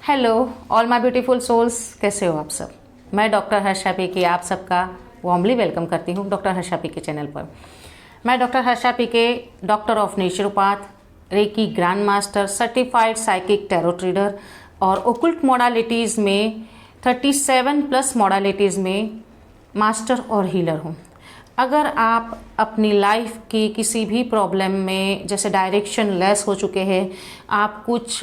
Hello all my beautiful souls, कैसे हो आप सब। मैं डॉक्टर हर्षा पीके आप सबका वार्मली वेलकम करती हूँ डॉक्टर हर्षा पीके चैनल पर। मैं doctor Harsha PK, doctor of naturopath, reiki grand master, certified psychic tarot reader और ओकुल्ट मॉडलिटीज़ में 37+ मॉडलिटीज़ में मास्टर और हीलर हूँ। अगर आप अपनी लाइफ की किसी भी प्रॉब्लम में जैसे डायरेक्शन लेस हो चुके हैं, आप कुछ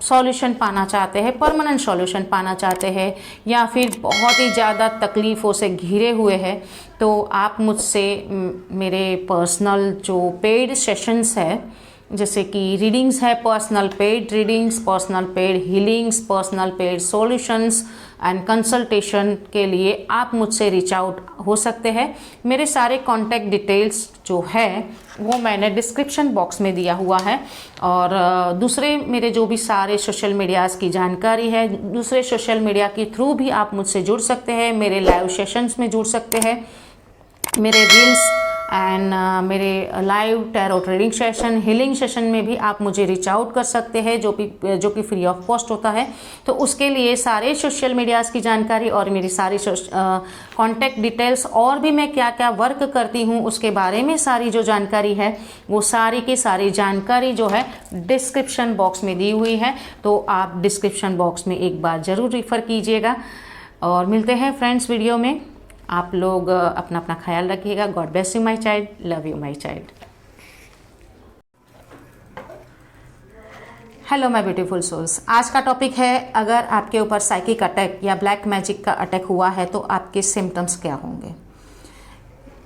सॉल्यूशन पाना चाहते हैं, परमानेंट सॉल्यूशन पाना चाहते हैं, या फिर बहुत ही ज़्यादा तकलीफ़ों से घिरे हुए हैं, तो आप मुझसे मेरे पर्सनल जो पेड सेशंस है, जैसे कि रीडिंग्स है, personal paid readings, personal paid healings, personal paid solutions and consultation के लिए आप मुझसे रीच आउट हो सकते हैं। मेरे सारे कॉन्टैक्ट डिटेल्स जो है वो मैंने डिस्क्रिप्शन बॉक्स में दिया हुआ है, और दूसरे मेरे जो भी सारे सोशल मीडियाज़ की जानकारी है, दूसरे सोशल मीडिया के थ्रू भी आप मुझसे जुड़ सकते हैं, मेरे लाइव सेशंस में जुड़ सकते हैं, मेरे रील्स एंड मेरे live tarot trading session, healing session में भी आप मुझे रीच आउट कर सकते हैं, जो कि फ्री ऑफ कॉस्ट होता है। तो उसके लिए सारे सोशल मीडियाज़ की जानकारी और मेरी सारी कॉन्टैक्ट डिटेल्स और भी मैं क्या क्या वर्क करती हूँ उसके बारे में सारी जो जानकारी है, वो सारी की सारी जानकारी जो है डिस्क्रिप्शन बॉक्स में दी हुई है। तो आप डिस्क्रिप्शन बॉक्स में एक बार ज़रूर रेफ़र कीजिएगा, और मिलते हैं फ्रेंड्स वीडियो में। आप लोग अपना अपना ख्याल रखिएगा। God bless you my child, love you my child. Hello my beautiful souls, आज का टॉपिक है, अगर आपके ऊपर साइकिक अटैक या ब्लैक मैजिक का अटैक हुआ है तो आपके सिम्टम्स क्या होंगे,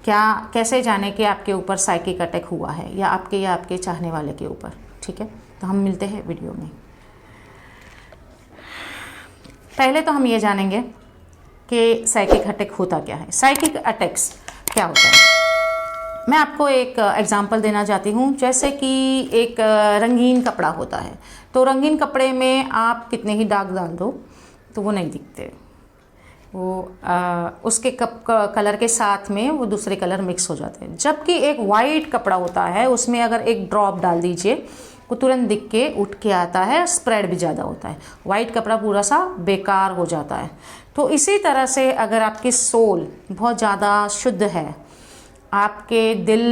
कैसे जाने कि आपके ऊपर साइकिक अटैक हुआ है, या आपके चाहने वाले के ऊपर। ठीक है, तो हम मिलते हैं वीडियो में। पहले तो हम ये जानेंगे कि साइकिक अटैक होता क्या है, साइकिक अटैक्स क्या होता है। मैं आपको एक एग्जांपल देना चाहती हूँ। जैसे कि एक रंगीन कपड़ा होता है, तो रंगीन कपड़े में आप कितने ही दाग डाल दो तो वो नहीं दिखते, वो उसके कलर के साथ में वो दूसरे कलर मिक्स हो जाते हैं। जबकि एक वाइट कपड़ा होता है, उसमें अगर एक ड्रॉप डाल दीजिए वो तुरंत दिख के उठ के आता है, स्प्रेड भी ज़्यादा होता है। वाइट कपड़ा पूरा सा बेकार हो जाता है। तो इसी तरह से अगर आपकी सोल बहुत ज़्यादा शुद्ध है, आपके दिल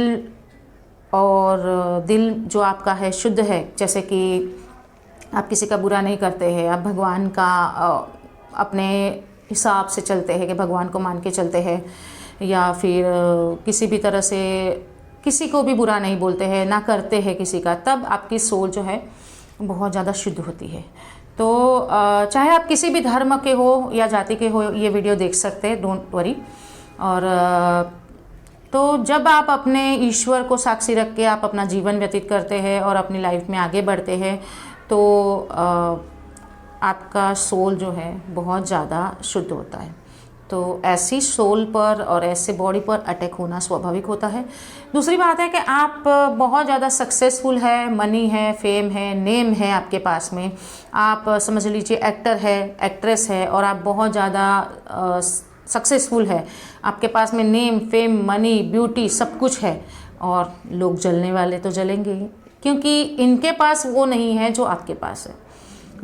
जो आपका है शुद्ध है, जैसे कि आप किसी का बुरा नहीं करते हैं, आप भगवान का अपने हिसाब से चलते हैं कि भगवान को मान के चलते हैं, या फिर किसी भी तरह से किसी को भी बुरा नहीं बोलते हैं, ना करते हैं किसी का, तब आपकी सोल जो है बहुत ज़्यादा शुद्ध होती है। तो चाहे आप किसी भी धर्म के हो या जाति के हो, ये वीडियो देख सकते हैं, डोंट वरी। और तो जब आप अपने ईश्वर को साक्षी रख के आप अपना जीवन व्यतीत करते हैं और अपनी लाइफ में आगे बढ़ते हैं, तो आपका सोल जो है बहुत ज़्यादा शुद्ध होता है। तो ऐसी सोल पर और ऐसे बॉडी पर अटैक होना स्वाभाविक होता है। दूसरी बात है कि आप बहुत ज़्यादा सक्सेसफुल है, मनी है, फेम है, नेम है आपके पास में, आप समझ लीजिए एक्टर है, एक्ट्रेस है, और आप बहुत ज़्यादा सक्सेसफुल है, आपके पास में नेम, फेम, मनी, ब्यूटी सब कुछ है, और लोग जलने वाले तो जलेंगे ही, क्योंकि इनके पास वो नहीं है जो आपके पास है।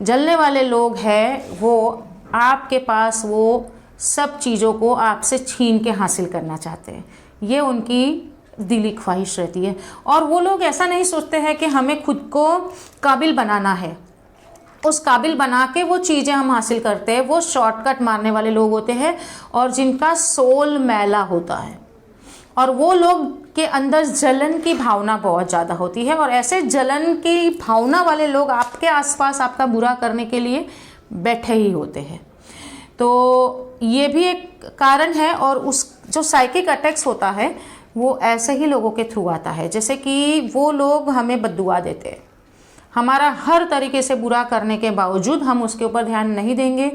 जलने वाले लोग हैं वो आपके पास वो सब चीज़ों को आपसे छीन के हासिल करना चाहते हैं, ये उनकी दिली ख्वाहिश रहती है। और वो लोग ऐसा नहीं सोचते हैं कि हमें खुद को काबिल बनाना है, उस काबिल बना के वो चीज़ें हम हासिल करते हैं। वो शॉर्टकट मारने वाले लोग होते हैं, और जिनका सोल मैला होता है, और वो लोग के अंदर जलन की भावना बहुत ज़्यादा होती है, और ऐसे जलन की भावना वाले लोग आपके आसपास आपका बुरा करने के लिए बैठे ही होते हैं। तो ये भी एक कारण है। और उस जो साइकिक अटैक्स होता है वो ऐसे ही लोगों के थ्रू आता है, जैसे कि वो लोग हमें बद्दुआ देते हैं, हमारा हर तरीके से बुरा करने के बावजूद हम उसके ऊपर ध्यान नहीं देंगे,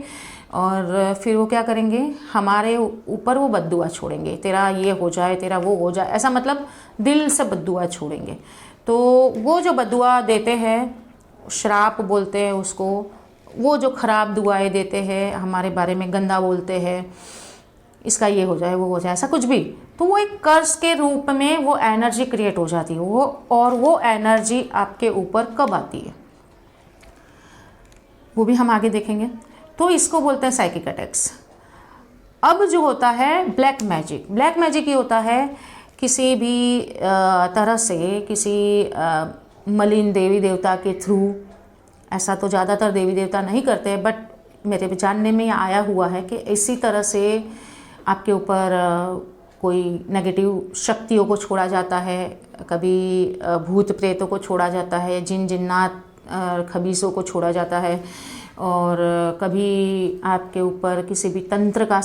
और फिर वो क्या करेंगे, हमारे ऊपर वो बद्दुआ छोड़ेंगे, तेरा ये हो जाए, तेरा वो हो जाए, ऐसा मतलब दिल से बद्दुआ छोड़ेंगे। तो वो जो बद्दुआ देते हैं, श्राप बोलते हैं उसको, वो जो ख़राब दुआएं देते हैं, हमारे बारे में गंदा बोलते हैं, इसका ये हो जाए, वो हो जाए, ऐसा कुछ भी, तो वो एक कर्ज के रूप में वो एनर्जी क्रिएट हो जाती है। और वो एनर्जी आपके ऊपर कब आती है, वो भी हम आगे देखेंगे। तो इसको बोलते हैं साइकिक अटैक्स। अब जो होता है ब्लैक मैजिक, ब्लैक मैजिक ये होता है किसी भी तरह से किसी मलिन देवी देवता के थ्रू, ऐसा तो ज़्यादातर देवी देवता नहीं करते, बट मेरे जानने में आया हुआ है कि इसी तरह से आपके ऊपर कोई नेगेटिव शक्तियों को छोड़ा जाता है, कभी भूत प्रेतों को छोड़ा जाता है, जिन जिन्नात खबीसों को छोड़ा जाता है, और कभी आपके ऊपर किसी भी तंत्र का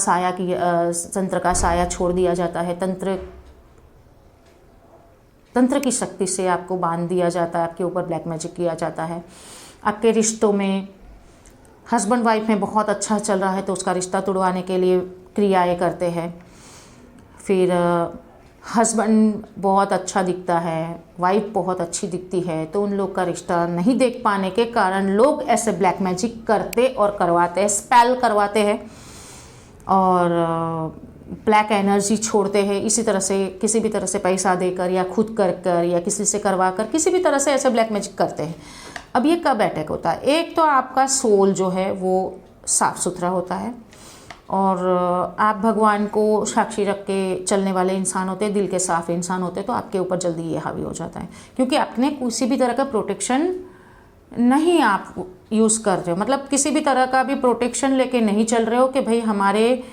साया छोड़ दिया जाता है, तंत्र की शक्ति से आपको बांध दिया जाता है, आपके ऊपर ब्लैक मैजिक किया जाता है। आपके रिश्तों में हस्बैंड वाइफ में बहुत अच्छा चल रहा है तो उसका रिश्ता तुड़वाने के लिए क्रियाएं करते हैं। फिर हस्बैंड बहुत अच्छा दिखता है, वाइफ बहुत अच्छी दिखती है, तो उन लोग का रिश्ता नहीं देख पाने के कारण लोग ऐसे ब्लैक मैजिक करते और करवाते हैं, स्पेल करवाते हैं और ब्लैक एनर्जी छोड़ते हैं। इसी तरह से किसी भी तरह से पैसा देकर या खुद कर या किसी से करवा कर किसी भी तरह से ऐसे ब्लैक मैजिक करते हैं। अब ये कब अटैक होता है? एक तो आपका सोल जो है वो साफ़ सुथरा होता है और आप भगवान को साक्षी रख के चलने वाले इंसान होते हैं, दिल के साफ इंसान होते हैं, तो आपके ऊपर जल्दी ये हावी हो जाता है, क्योंकि आपने किसी भी तरह का प्रोटेक्शन नहीं आप यूज़ कर रहे हो, मतलब किसी भी तरह का भी प्रोटेक्शन लेके नहीं चल रहे हो कि भाई हमारे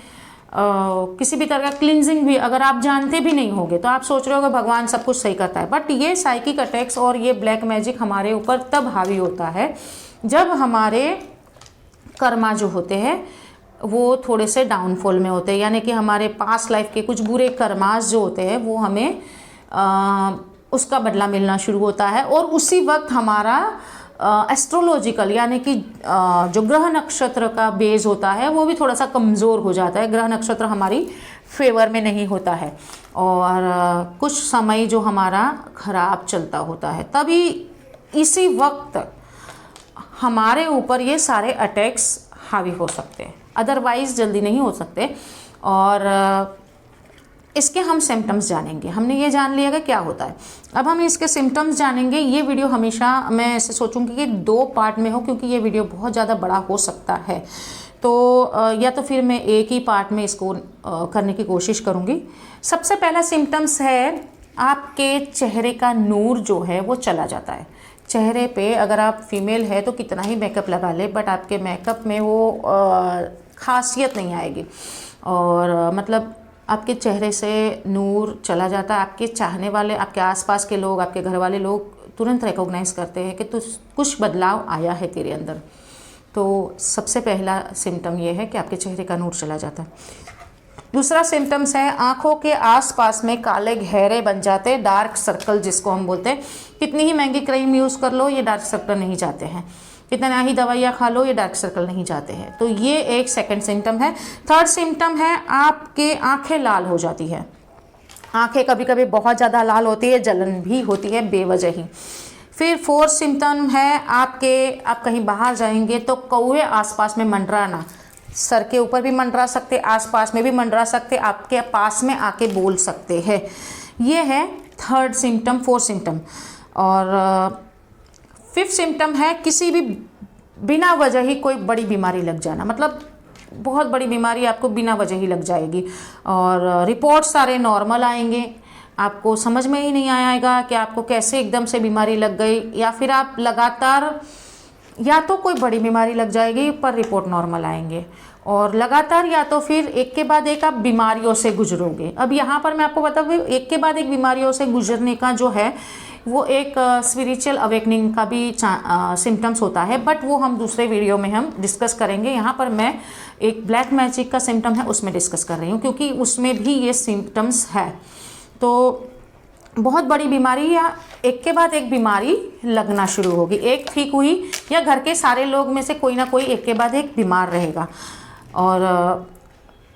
किसी भी तरह का क्लिनजिंग भी अगर आप जानते भी नहीं होगे तो आप सोच रहे हो कि भगवान सब कुछ सही करता है। बट ये साइकिक अटैक्स और ये ब्लैक मैजिक हमारे ऊपर तब हावी होता है जब हमारे कर्मा जो होते हैं वो थोड़े से डाउनफॉल में होते हैं, यानी कि हमारे पास्ट लाइफ के कुछ बुरे कर्मास जो होते हैं वो हमें उसका बदला मिलना शुरू होता है। और उसी वक्त हमारा एस्ट्रोलॉजिकल यानी कि जो ग्रह नक्षत्र का बेस होता है वो भी थोड़ा सा कमज़ोर हो जाता है, ग्रह नक्षत्र हमारी फेवर में नहीं होता है और कुछ समय जो हमारा खराब चलता होता है, तभी इसी वक्त हमारे ऊपर ये सारे अटैक्स हावी हो सकते हैं, अदरवाइज़ जल्दी नहीं हो सकते। और इसके हम सिम्टम्स जानेंगे। हमने ये जान लिया कि क्या होता है, अब हम इसके सिम्टम्स जानेंगे। ये वीडियो हमेशा मैं ऐसे सोचूंगी कि 2 पार्ट में हो, क्योंकि ये वीडियो बहुत ज़्यादा बड़ा हो सकता है, तो या तो फिर मैं एक ही पार्ट में इसको करने की कोशिश करूँगी। सबसे पहला सिम्टम्स है आपके चेहरे का नूर जो है वो चला जाता है। चेहरे पे अगर आप फीमेल है तो कितना ही मेकअप लगा ले, बट आपके मेकअप में वो खासियत नहीं आएगी और मतलब आपके चेहरे से नूर चला जाता है। आपके चाहने वाले, आपके आसपास के लोग, आपके घर वाले लोग तुरंत रिकॉग्नाइज करते हैं कि तो कुछ बदलाव आया है तेरे अंदर। तो सबसे पहला सिम्टम ये है कि आपके चेहरे का नूर चला जाता है। दूसरा सिम्टम्स है आँखों के आसपास में काले घेरे बन जाते हैं, डार्क सर्कल जिसको हम बोलते हैं। कितनी ही महंगी क्रीम यूज़ कर लो ये डार्क सर्कल नहीं जाते हैं, कितना ही दवाइयाँ खा लो ये डार्क सर्कल नहीं जाते हैं। तो ये एक सेकंड सिम्टम है। थर्ड सिम्टम है आपके आंखें लाल हो जाती है। आंखें कभी कभी बहुत ज़्यादा लाल होती है, जलन भी होती है बेवजह ही। फिर फोर्थ सिम्टम है आप कहीं बाहर जाएंगे तो कौवे आसपास में मंडराना, सर के ऊपर भी मंडरा सकते, आसपास में भी मंडरा सकते, आपके पास में आके बोल सकते हैं। ये है थर्ड सिम्टम, फोर्थ सिम्टम। और फिफ्थ सिम्टम है किसी भी बिना वजह ही कोई बड़ी बीमारी लग जाना, मतलब बहुत बड़ी बीमारी आपको बिना वजह ही लग जाएगी और रिपोर्ट सारे नॉर्मल आएंगे, आपको समझ में ही नहीं आएगा कि आपको कैसे एकदम से बीमारी लग गई, या फिर आप लगातार या तो कोई बड़ी बीमारी लग जाएगी पर रिपोर्ट नॉर्मल आएंगे और लगातार या तो फिर एक के बाद एक आप बीमारियों से गुजरोगे। अब यहाँ पर मैं आपको बताऊँ एक के बाद एक बीमारियों से गुजरने का जो है वो एक स्पिरिचुअल अवेकनिंग का भी सिम्टम्स होता है, बट वो हम दूसरे वीडियो में हम डिस्कस करेंगे। यहाँ पर मैं एक ब्लैक मैजिक का सिम्टम है उसमें डिस्कस कर रही हूँ, क्योंकि उसमें भी ये सिम्टम्स है। तो बहुत बड़ी बीमारी या एक के बाद एक बीमारी लगना शुरू होगी, एक ठीक हुई या घर के सारे लोग में से कोई ना कोई एक के बाद एक बीमार रहेगा और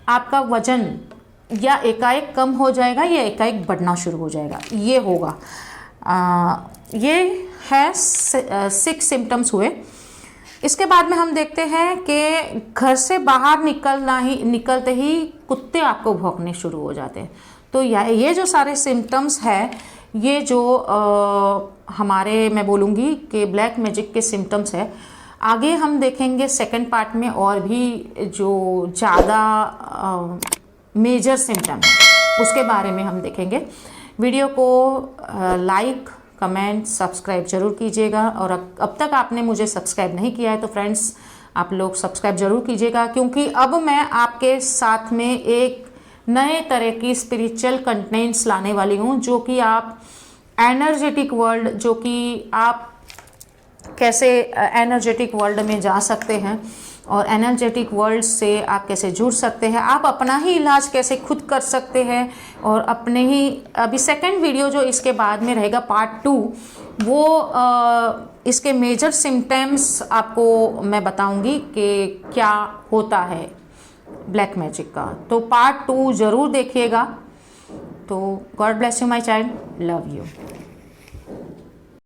आपका वजन या एकाएक कम हो जाएगा या एकाएक बढ़ना शुरू हो जाएगा, ये होगा। ये है 6 सिम्टम्स हुए। इसके बाद में हम देखते हैं कि घर से बाहर निकलते ही कुत्ते आपको भौंकने शुरू हो जाते हैं। तो ये जो सारे सिम्टम्स हैं, ये जो हमारे मैं बोलूँगी कि ब्लैक मैजिक के सिम्टम्स है, आगे हम देखेंगे सेकंड पार्ट में और भी जो ज़्यादा मेजर सिम्टम है उसके बारे में हम देखेंगे। वीडियो को लाइक, कमेंट, सब्सक्राइब जरूर कीजिएगा। और अब तक आपने मुझे सब्सक्राइब नहीं किया है तो फ्रेंड्स आप लोग सब्सक्राइब जरूर कीजिएगा, क्योंकि अब मैं आपके साथ में एक नए तरह की स्पिरिचुअल कंटेंट्स लाने वाली हूँ, जो कि आप एनर्जेटिक वर्ल्ड, जो कि आप कैसे एनर्जेटिक वर्ल्ड में जा सकते हैं और एनर्जेटिक वर्ल्ड से आप कैसे जुड़ सकते हैं, आप अपना ही इलाज कैसे खुद कर सकते हैं। और अपने ही अभी सेकंड वीडियो जो इसके बाद में रहेगा पार्ट 2, वो इसके मेजर सिम्टम्स आपको मैं बताऊंगी कि क्या होता है ब्लैक मैजिक का। तो पार्ट 2 ज़रूर देखिएगा। तो God bless you my child, love you.